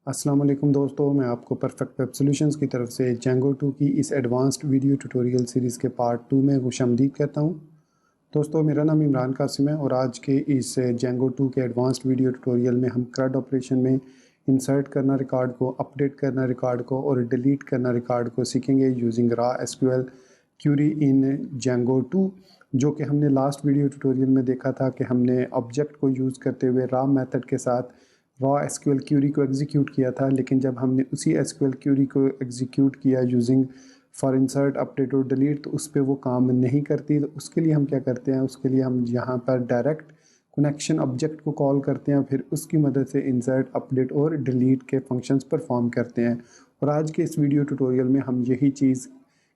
अस्सलाम वालेकुम दोस्तों, मैं आपको परफेक्ट वेब सॉल्यूशंस की तरफ से जेंगो 2 की इस एडवांस्ड वीडियो ट्यूटोरियल सीरीज़ के पार्ट 2 में खुशामदीद कहता हूँ। दोस्तों, मेरा नाम इमरान कासिम है और आज के इस जेंगो 2 के एडवांस्ड वीडियो ट्यूटोरियल में हम CRUD ऑपरेशन में इंसर्ट करना रिकॉर्ड को, अपडेट करना रिकॉर्ड को और डिलीट करना रिकॉर्ड को सीखेंगे यूजिंग रॉ एसक्यूएल क्यूरी इन जेंगो 2, जो कि हमने लास्ट वीडियो ट्यूटोरियल में देखा था कि हमने ऑब्जेक्ट को यूज़ करते हुए रॉ मेथड के साथ रॉ एसक्यूएल क्यूरी को एग्जीक्यूट किया था। लेकिन जब हमने उसी एसक्यूएल क्यूरी को एग्जीक्यूट किया यूजिंग फॉर इंसर्ट, अपडेट और डिलीट, तो उस पर वो काम नहीं करती। तो उसके लिए हम क्या करते हैं, उसके लिए हम यहाँ पर डायरेक्ट कनेक्शन ऑब्जेक्ट को कॉल करते हैं, फिर उसकी मदद से इंसर्ट, अपडेट और डिलीट के फंक्शंस परफॉर्म करते हैं। और आज के इस वीडियो ट्यूटोरियल में हम यही चीज़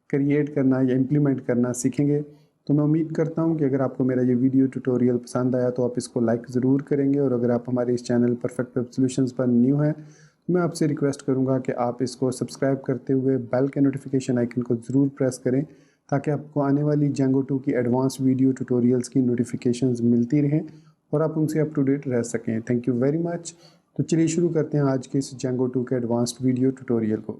क्रिएट करना या इम्प्लीमेंट करना सीखेंगे। तो मैं उम्मीद करता हूं कि अगर आपको मेरा ये वीडियो ट्यूटोरियल पसंद आया तो आप इसको लाइक ज़रूर करेंगे, और अगर आप हमारे इस चैनल परफेक्ट वेब सॉल्यूशंस पर न्यू हैं तो मैं आपसे रिक्वेस्ट करूंगा कि आप इसको सब्सक्राइब करते हुए बेल के नोटिफिकेशन आइकन को ज़रूर प्रेस करें, ताकि आपको आने वाली जेंगो 2 की एडवांस वीडियो ट्यूटोरियल्स की नोटिफिकेशंस मिलती रहें और आप उनसे अप टू डेट रह सकें। Thank you very much. तो चलिए शुरू करते हैं आज के इस जेंगो 2 के एडवांस्ड वीडियो ट्यूटोरियल को।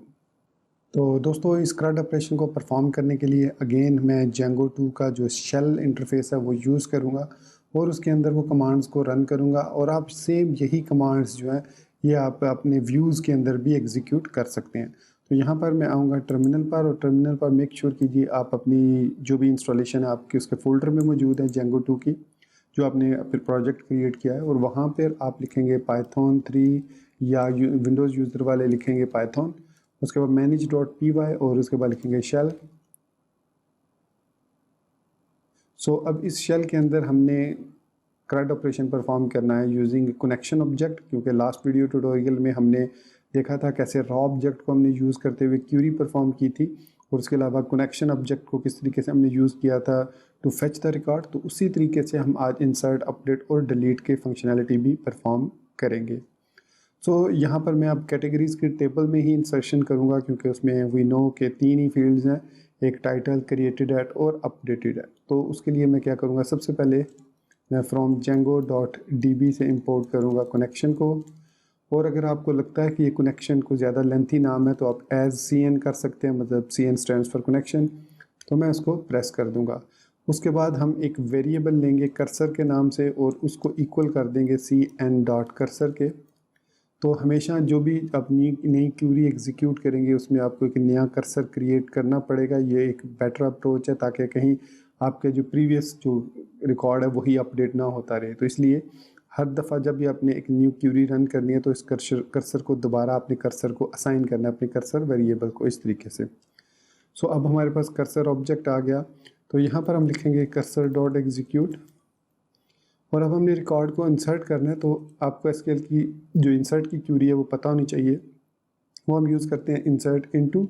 तो दोस्तों, इस CRUD ऑपरेशन को परफॉर्म करने के लिए अगेन मैं जेंगो 2 का जो शेल इंटरफेस है वो यूज़ करूँगा और उसके अंदर वो कमांड्स को रन करूँगा। और आप सेम यही कमांड्स जो है ये आप अपने व्यूज़ के अंदर भी एग्जीक्यूट कर सकते हैं। तो यहाँ पर मैं आऊँगा टर्मिनल पर, और टर्मिनल पर मेक श्योर कीजिए आप अपनी जो भी इंस्टॉलेशन है आपकी उसके फोल्डर में मौजूद है जेंगो 2 की, जो आपने फिर प्रोजेक्ट क्रिएट किया है, और वहाँ पर आप लिखेंगे पाइथन 3 या विंडोज़ यूज़र वाले लिखेंगे पाइथन, उसके बाद manage.py और उसके बाद लिखेंगे शेल। सो अब इस शेल के अंदर हमने CRUD ऑपरेशन परफॉर्म करना है यूजिंग कनेक्शन ऑब्जेक्ट, क्योंकि लास्ट वीडियो ट्यूटोरियल में हमने देखा था कैसे रॉ ऑब्जेक्ट को हमने यूज़ करते हुए क्यूरी परफॉर्म की थी, और उसके अलावा कनेक्शन ऑब्जेक्ट को किस तरीके से हमने यूज़ किया था टू फेच द रिकॉर्ड। तो उसी तरीके से हम आज इंसर्ट, अपडेट और डिलीट के फंक्शनैलिटी भी परफॉर्म करेंगे। सो यहाँ पर मैं अब कैटेगरीज़ के टेबल में ही इंसर्शन करूँगा, क्योंकि उसमें वी नो के 3 ही फील्ड्स हैं, एक टाइटल, क्रिएटेड एट और अपडेटेड एट। तो उसके लिए मैं क्या करूँगा, सबसे पहले मैं फ्रॉम django.db से इंपोर्ट करूँगा कनेक्शन को। और अगर आपको लगता है कि ये कनेक्शन को ज़्यादा लेंथी नाम है तो आप एज CN कर सकते हैं, मतलब CN स्टैंड्स फॉर कनेक्शन। तो मैं उसको प्रेस कर दूँगा। उसके बाद हम एक वेरिएबल लेंगे कर्सर के नाम से और उसको इक्वल कर देंगे CN डॉट कर्सर के। तो हमेशा जो भी अपनी नई क्यूरी एग्जीक्यूट करेंगे उसमें आपको एक नया कर्सर क्रिएट करना पड़ेगा। ये एक बेटर अप्रोच है, ताकि कहीं आपके जो प्रीवियस जो रिकॉर्ड है वही अपडेट ना होता रहे। तो इसलिए हर दफ़ा जब भी आपने एक न्यू क्यूरी रन करनी है तो इस कर्सर को दोबारा अपने कर्सर को असाइन करना है, अपने कर्सर वेरिएबल को, इस तरीके से। सो अब हमारे पास कर्सर ऑब्जेक्ट आ गया। तो यहाँ पर हम लिखेंगे कर्सर डॉट एग्जीक्यूट, और अब हमने रिकॉर्ड को इंसर्ट करना है। तो आपको एसक्यूएल की जो इंसर्ट की क्यूरी है वो पता होनी चाहिए। वो हम यूज़ करते हैं इंसर्ट इनटू,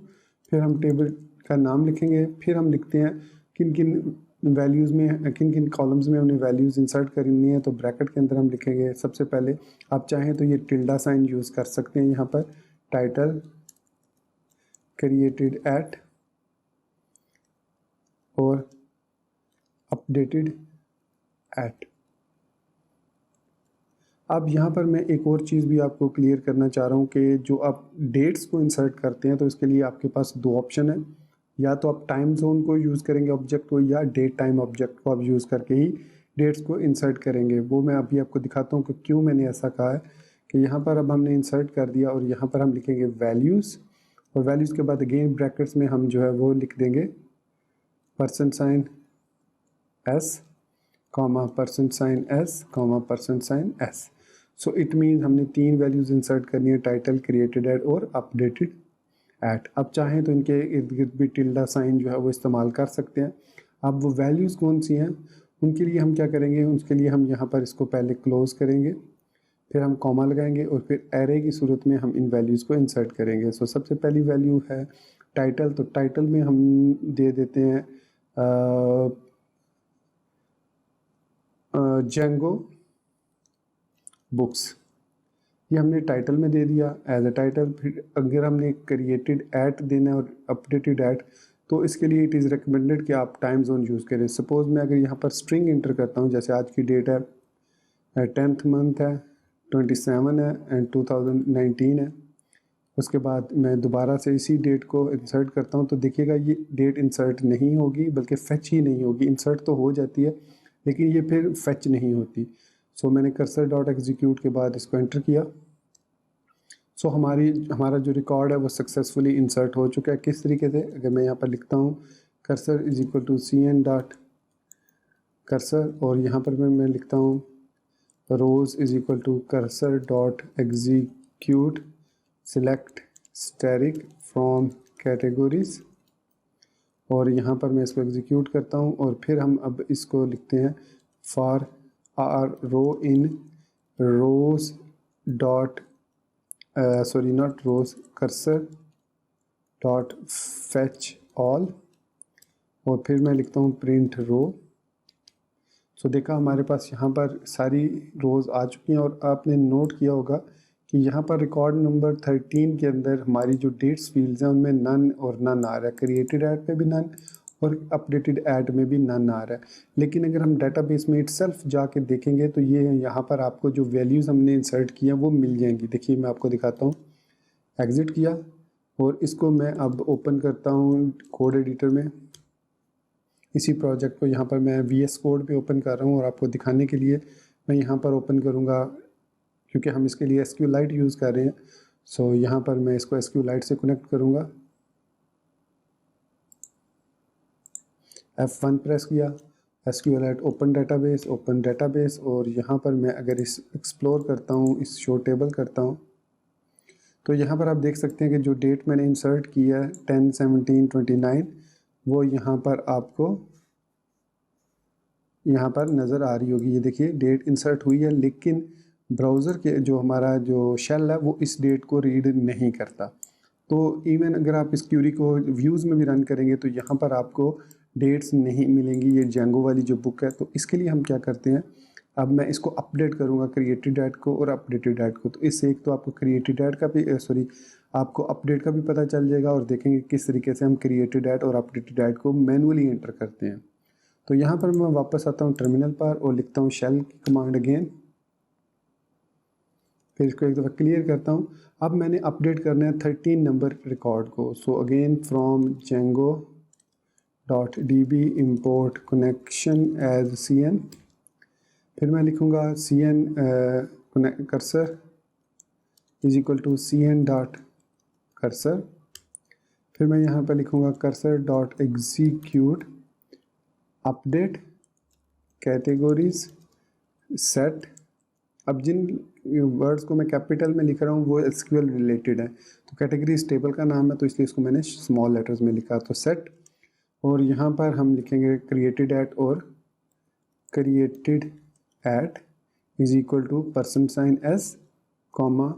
फिर हम टेबल का नाम लिखेंगे, फिर हम लिखते हैं किन किन वैल्यूज़ में, किन किन कॉलम्स में हमने वैल्यूज़ इंसर्ट करनी है। तो ब्रैकेट के अंदर हम लिखेंगे सबसे पहले, आप चाहें तो ये टिल्डा साइन यूज़ कर सकते हैं यहाँ पर, टाइटल, क्रिएटेड एट और अपडेटेड एट। अब यहाँ पर मैं एक और चीज़ भी आपको क्लियर करना चाह रहा हूँ कि जो आप डेट्स को इंसर्ट करते हैं तो इसके लिए आपके पास 2 ऑप्शन है। या तो आप टाइम जोन को यूज़ करेंगे ऑब्जेक्ट को, या डेट टाइम ऑब्जेक्ट को आप यूज़ करके ही डेट्स को इंसर्ट करेंगे। वो मैं अभी आपको दिखाता हूँ कि क्यों मैंने ऐसा कहा है। कि यहाँ पर अब हमने इंसर्ट कर दिया और यहाँ पर हम लिखेंगे वैल्यूज़, और वैल्यूज़ के बाद अगेन ब्रैकेट्स में हम जो है वो लिख देंगे %S, %S, so it mean हमने 3 वैल्यूज़ इंसर्ट करनी है, टाइटल, क्रिएटेड एट और अपडेटेड एट। अब चाहें तो इनके इर्द गिर्द भी टिल्डा साइन जो है वो इस्तेमाल कर सकते हैं। अब वो वैल्यूज़ कौन सी हैं उनके लिए हम क्या करेंगे, उसके लिए हम यहाँ पर इसको पहले क्लोज़ करेंगे, फिर हम कॉमा लगाएंगे और फिर एरे की सूरत में हम इन वैल्यूज़ को इंसर्ट करेंगे। सो सबसे पहली वैल्यू है टाइटल। तो टाइटल में हम दे देते हैं जेंगो बुक्स, ये हमने टाइटल में दे दिया एज अ टाइटल। फिर अगर हमने क्रिएटेड एट देना है और अपडेटेड एट, तो इसके लिए इट इज़ रिकमेंडेड कि आप टाइम जोन यूज़ करें। सपोज़ मैं अगर यहाँ पर स्ट्रिंग इंटर करता हूँ, जैसे आज की डेट है 10th मंथ है, 27 है एंड 2019 है, उसके बाद मैं दोबारा से इसी डेट को इंसर्ट करता हूँ, तो देखिएगा ये डेट इंसर्ट नहीं होगी, बल्कि फेच ही नहीं होगी। इंसर्ट तो हो जाती है लेकिन ये फिर फेच नहीं होती। सो मैंने कर्सर डॉट एग्जीक्यूट के बाद इसको एंटर किया। सो हमारा जो रिकॉर्ड है वो सक्सेसफुली इंसर्ट हो चुका है। किस तरीके से, अगर मैं यहाँ पर लिखता हूँ cursor is equal to cn dot cursor, और यहाँ पर मैं लिखता हूँ rows is equal to cursor dot execute select static from categories, और यहाँ पर मैं इसको एग्जीक्यूट करता हूँ। और फिर हम अब इसको लिखते हैं for r row in rows dot sorry not rows cursor dot fetch all, और फिर मैं लिखता हूँ प्रिंट रो। सो देखा हमारे पास यहाँ पर सारी रोज़ आ चुकी हैं, और आपने नोट किया होगा कि यहाँ पर रिकॉर्ड नंबर 13 के अंदर हमारी जो डेट्स फील्ड्स हैं उनमें नन और नन आ रहा है। क्रिएटेड ऐड पे भी नन और अपडेटेड ऐड में भी नन आ रहा है। लेकिन अगर हम डेटाबेस में इटसेल्फ जाके देखेंगे तो ये यहाँ पर आपको जो वैल्यूज़ हमने इंसर्ट किया वो मिल जाएंगी। देखिए मैं आपको दिखाता हूँ। एग्ज़िट किया और इसको मैं अब ओपन करता हूँ कोड एडिटर में। इसी प्रोजेक्ट को यहाँ पर मैं VS कोड पे ओपन कर रहा हूँ, और आपको दिखाने के लिए मैं यहाँ पर ओपन करूँगा, क्योंकि हम इसके लिए SQLite यूज़ कर रहे हैं। सो यहाँ पर मैं इसको SQLite से कनेक्ट करूँगा। F1 प्रेस किया, SQLite ओपन डेटाबेस, और यहाँ पर मैं अगर इस एक्सप्लोर करता हूँ, इस शो टेबल करता हूँ, तो यहाँ पर आप देख सकते हैं कि जो डेट मैंने इंसर्ट किया है 10/17/29 वो यहाँ पर आपको यहाँ पर नज़र आ रही होगी। ये देखिए डेट इंसर्ट हुई है, लेकिन ब्राउज़र के जो हमारा जो शेल है वो इस डेट को रीड नहीं करता। तो इवन अगर आप इस क्यूरी को व्यूज़ में भी रन करेंगे तो यहाँ पर आपको डेट्स नहीं मिलेंगी, ये जेंगो वाली जो बुक है। तो इसके लिए हम क्या करते हैं, अब मैं इसको अपडेट करूँगा क्रिएटेड ऐड को और अपडेटेड ऐड को। तो इससे एक तो आपको क्रिएटेड ऐड का भी आपको अपडेट का भी पता चल जाएगा, और देखेंगे किस तरीके से हम क्रिएटेड ऐड और अपडेटेड ऐड को मैनुअली एंटर करते हैं। तो यहाँ पर मैं वापस आता हूँ टर्मिनल पर और लिखता हूँ शेल की कमांड अगेन, फिर इसको एक दफ़ा क्लियर करता हूँ। अब मैंने अपडेट करना है 13 नंबर रिकॉर्ड को। So again from Django dot db import connection as cn, फिर मैं लिखूँगा cn cursor is equal to cn dot cursor, फिर मैं यहाँ पर लिखूँगा cursor dot execute update categories set. अब जिन वर्ड्स को मैं कैपिटल में लिख रहा हूँ वो SQL रिलेटेड है, तो कैटेगरीज टेबल का नाम है तो इसलिए इसको मैंने स्मॉल लेटर्स में लिखा। तो सेट, और यहाँ पर हम लिखेंगे क्रिएटेड ऐट, और created at is equal to %s comma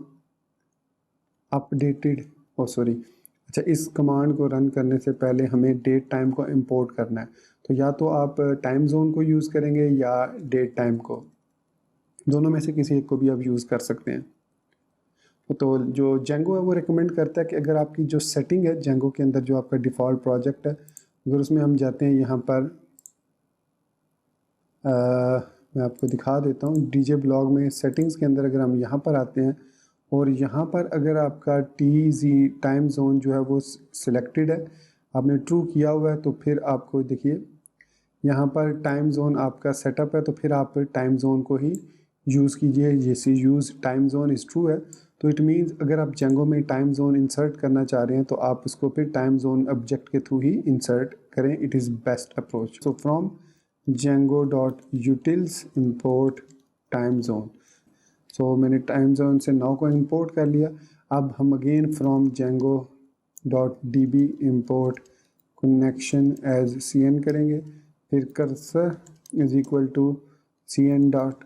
updated अच्छा इस कमांड को रन करने से पहले हमें डेट टाइम को इंपोर्ट करना है। तो या तो आप टाइम जोन को यूज़ करेंगे या डेट टाइम को, दोनों में से किसी एक को भी आप यूज़ कर सकते हैं। तो जो जेंगो है वो रिकमेंड करता है कि अगर आपकी जो सेटिंग है जेंगो के अंदर, जो आपका डिफ़ॉल्ट प्रोजेक्ट है, अगर उसमें हम जाते हैं यहाँ पर मैं आपको दिखा देता हूँ DJ ब्लॉग में सेटिंग्स के अंदर, अगर हम यहाँ पर आते हैं और यहाँ पर अगर आपका TZ टाइम जोन जो है वो सिलेक्टेड है, आपने ट्रू किया हुआ है, तो फिर आपको देखिए यहाँ पर टाइम जोन आपका सेटअप है, तो फिर आप टाइम जोन को ही यूज़ कीजिए। जैसे use time zone is true है, तो इट मीन्स अगर आप जेंगो में टाइम जोन इंसर्ट करना चाह रहे हैं तो आप उसको फिर टाइम जोन ऑब्जेक्ट के थ्रू ही इंसर्ट करें, it is best approach. So from django.utils import time zone, so मैंने टाइम जोन से नाउ को इंपोर्ट कर लिया। अब हम again from django.db import connection as cn करेंगे, फिर cursor is equal to cn dot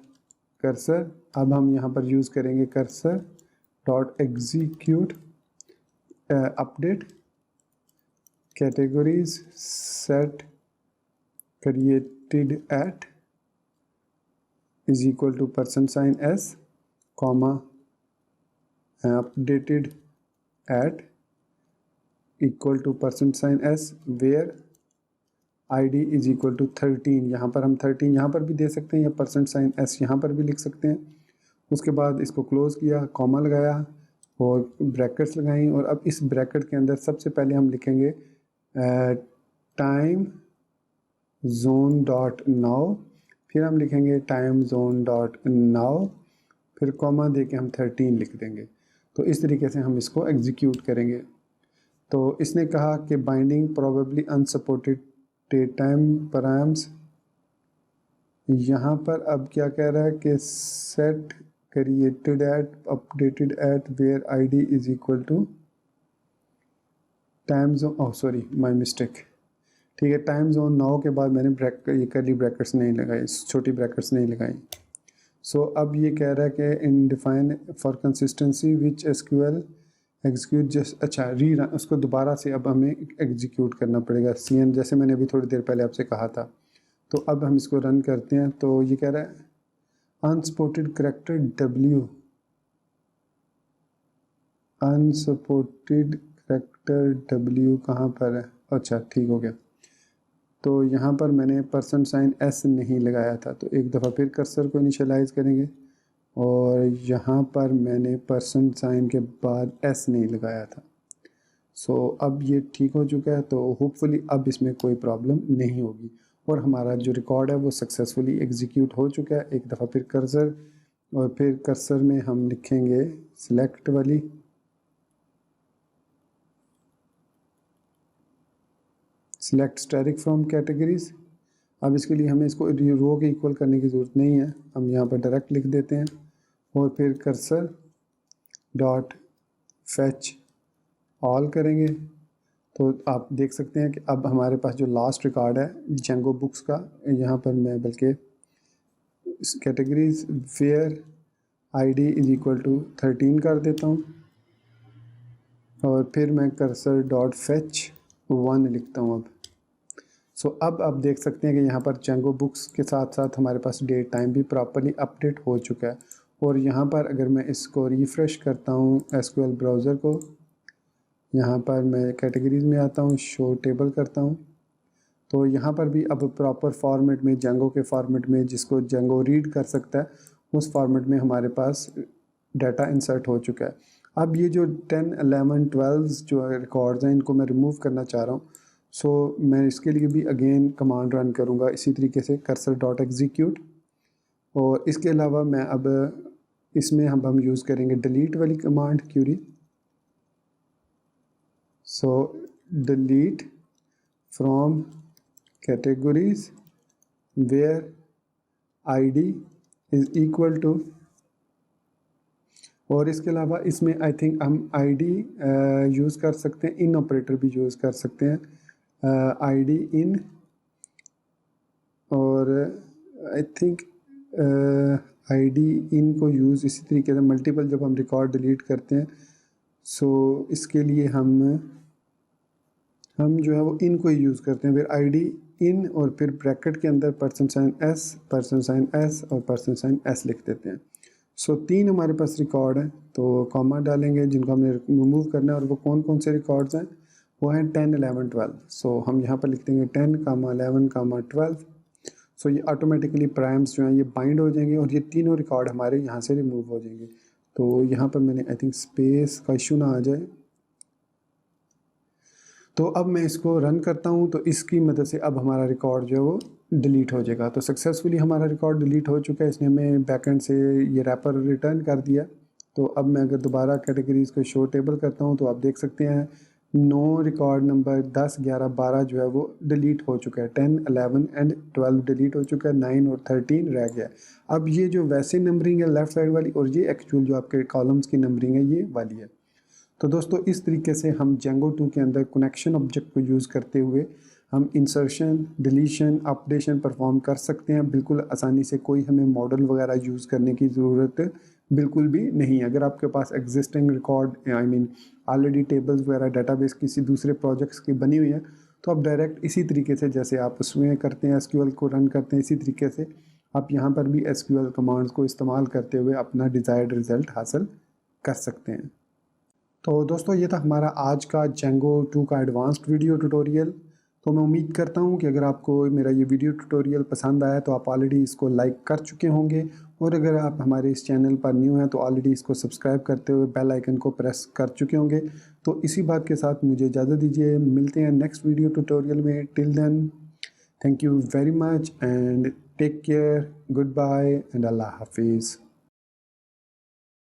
cursor. अब हम यहाँ पर यूज़ करेंगे cursor dot execute update categories set created at is equal to %s comma updated eight equal to %s where ID is equal to 13। यहाँ पर हम 13 यहाँ पर भी दे सकते हैं या %s यहाँ पर भी लिख सकते हैं। उसके बाद इसको क्लोज़ किया, कॉमा लगाया, और ब्रैकेट्स लगाई, और अब इस ब्रैकेट के अंदर सबसे पहले हम लिखेंगे टाइम जोन डॉट नाउ, फिर हम लिखेंगे टाइम जोन डॉट नाउ, फिर कॉमा दे के हम 13 लिख देंगे। तो इस तरीके से हम इसको एग्जीक्यूट करेंगे। तो इसने कहा कि binding probably unsupported date time params. यहाँ पर अब क्या कह रहा है कि set created at updated at where ID is equal to time zone, oh sorry my mistake, ठीक है, टाइम जोन 9 के बाद मैंने ये कर्ली ब्रैकेट्स नहीं लगाई, छोटी ब्रैकेट्स नहीं लगाई। सो अब ये कह रहा है कि in define for consistency which SQL execute just, अच्छा रीरन, उसको दोबारा से अब हमें एग्जीक्यूट करना पड़ेगा CN, जैसे मैंने अभी थोड़ी देर पहले आपसे कहा था। तो अब हम इसको रन करते हैं। तो ये कह रहा है unsupported character W, unsupported character W कहाँ पर है, अच्छा ठीक हो गया। तो यहाँ पर मैंने %S नहीं लगाया था, तो एक दफ़ा फिर कर्सर को इनिशियलाइज़ करेंगे, और यहाँ पर मैंने % के बाद S नहीं लगाया था। सो अब ये ठीक हो चुका है। तो होपफुली अब इसमें कोई प्रॉब्लम नहीं होगी, और हमारा जो रिकॉर्ड है वो सक्सेसफुली एग्जीक्यूट हो चुका है। एक दफ़ा फिर कर्सर, और फिर कर्सर में हम लिखेंगे सिलेक्ट वाली, सिलेक्ट स्टैटिक फ्रॉम कैटेगरीज। अब इसके लिए हमें इसको रो के इक्वल करने की ज़रूरत नहीं है, हम यहाँ पर डायरेक्ट लिख देते हैं, और फिर कर्सर डॉट फैच ऑल करेंगे। तो आप देख सकते हैं कि अब हमारे पास जो लास्ट रिकॉर्ड है जेंगो बुक्स का, यहाँ पर मैं बल्कि categories where ID is equal to 13 कर देता हूँ, और फिर मैं कर्सर डॉट फैच 1 लिखता हूँ। अब अब आप देख सकते हैं कि यहाँ पर जेंगो बुक्स के साथ साथ हमारे पास डेट टाइम भी प्रॉपर्ली अपडेट हो चुका है। और यहाँ पर अगर मैं इसको रिफ़्रेश करता हूँ SQL ब्राउज़र को, यहाँ पर मैं कैटेगरीज़ में आता हूँ, शो टेबल करता हूँ, तो यहाँ पर भी अब प्रॉपर फॉर्मेट में, जेंगो के फॉर्मेट में, जिसको जेंगो रीड कर सकता है, उस फॉर्मेट में हमारे पास डाटा इंसर्ट हो चुका है। अब ये जो 10, 11, 12 जो रिकॉर्ड्स हैं, इनको मैं रिमूव करना चाह रहा हूँ। सो मैं इसके लिए भी अगेन कमांड रन करूँगा इसी तरीके से, कर्सर डॉट एग्जीक्यूट। और इसके अलावा मैं अब इसमें हम यूज़ करेंगे डिलीट वाली command, query. So delete from categories where ID is equal to, और इसके अलावा इसमें आई थिंक हम आईडी यूज़ कर सकते हैं, इन ऑपरेटर भी यूज़ कर सकते हैं, आईडी इन, और आई थिंक आईडी इन को यूज़ इसी तरीके से मल्टीपल जब हम रिकॉर्ड डिलीट करते हैं। सो इसके लिए हम जो है वो इन को ही यूज़ करते हैं, फिर आईडी इन और फिर ब्रैकेट के अंदर %S और %S लिख देते हैं। सो 3 हमारे पास रिकॉर्ड हैं, तो कॉमा डालेंगे जिनको हमने रिमूव करना है, और वो कौन कौन से रिकॉर्ड्स हैं, वो हैं 10, 11, 12। सो हम यहाँ पर लिख देंगे 10, 11, 12। सो ये ऑटोमेटिकली प्राइम्स जो हैं ये बाइंड हो जाएंगे, और ये तीनों रिकॉर्ड हमारे यहाँ से रिमूव हो जाएंगे। तो यहाँ पर मैंने आई थिंक स्पेस का इशू ना आ जाए। तो अब मैं इसको रन करता हूँ, तो इसकी मदद से अब हमारा रिकॉर्ड जो है वो डिलीट हो जाएगा। तो सक्सेसफुली हमारा रिकॉर्ड डिलीट हो चुका है, इसने हमें बैकएंड से ये रैपर रिटर्न कर दिया। तो अब मैं अगर दोबारा कैटेगरीज़ को शो टेबल करता हूँ, तो आप देख सकते हैं 9 रिकॉर्ड नंबर 10, 11, 12 जो है वो डिलीट हो चुका है, 10, 11 एंड 12 डिलीट हो चुका है, 9 और 13 रह गया। अब ये जो वैसे नंबरिंग है लेफ़्ट साइड वाली, और ये एक्चुअल जो आपके कॉलम्स की नंबरिंग है ये वाली है। तो दोस्तों इस तरीके से हम जेंगो 2 के अंदर कनेक्शन ऑब्जेक्ट को यूज़ करते हुए हम इंसर्शन, डिलीशन, अपडेशन परफॉर्म कर सकते हैं बिल्कुल आसानी से। कोई हमें मॉडल वगैरह यूज़ करने की ज़रूरत बिल्कुल भी नहीं है। अगर आपके पास एग्जिस्टिंग रिकॉर्ड ऑलरेडी टेबल्स वगैरह डाटाबेस किसी दूसरे प्रोजेक्ट्स की बनी हुई है, तो आप डायरेक्ट इसी तरीके से जैसे आप उसमें करते हैं SQL को रन करते हैं, इसी तरीके से आप यहाँ पर भी SQL कमांड्स को इस्तेमाल करते हुए अपना डिज़ायर्ड रिज़ल्ट हासिल कर सकते हैं। तो दोस्तों ये था हमारा आज का जेंगो 2 का एडवांस्ड वीडियो ट्यूटोरियल। तो मैं उम्मीद करता हूँ कि अगर आपको मेरा ये वीडियो ट्यूटोरियल पसंद आया तो आप ऑलरेडी इसको लाइक कर चुके होंगे, और अगर आप हमारे इस चैनल पर न्यू हैं तो ऑलरेडी इसको सब्सक्राइब करते हुए बेल आइकन को प्रेस कर चुके होंगे। तो इसी बात के साथ मुझे इजाज़त दीजिए, मिलते हैं नेक्स्ट वीडियो ट्यूटोरियल में। Till then thank you very much and take care, good bye एंड अल्लाह हाफिज़।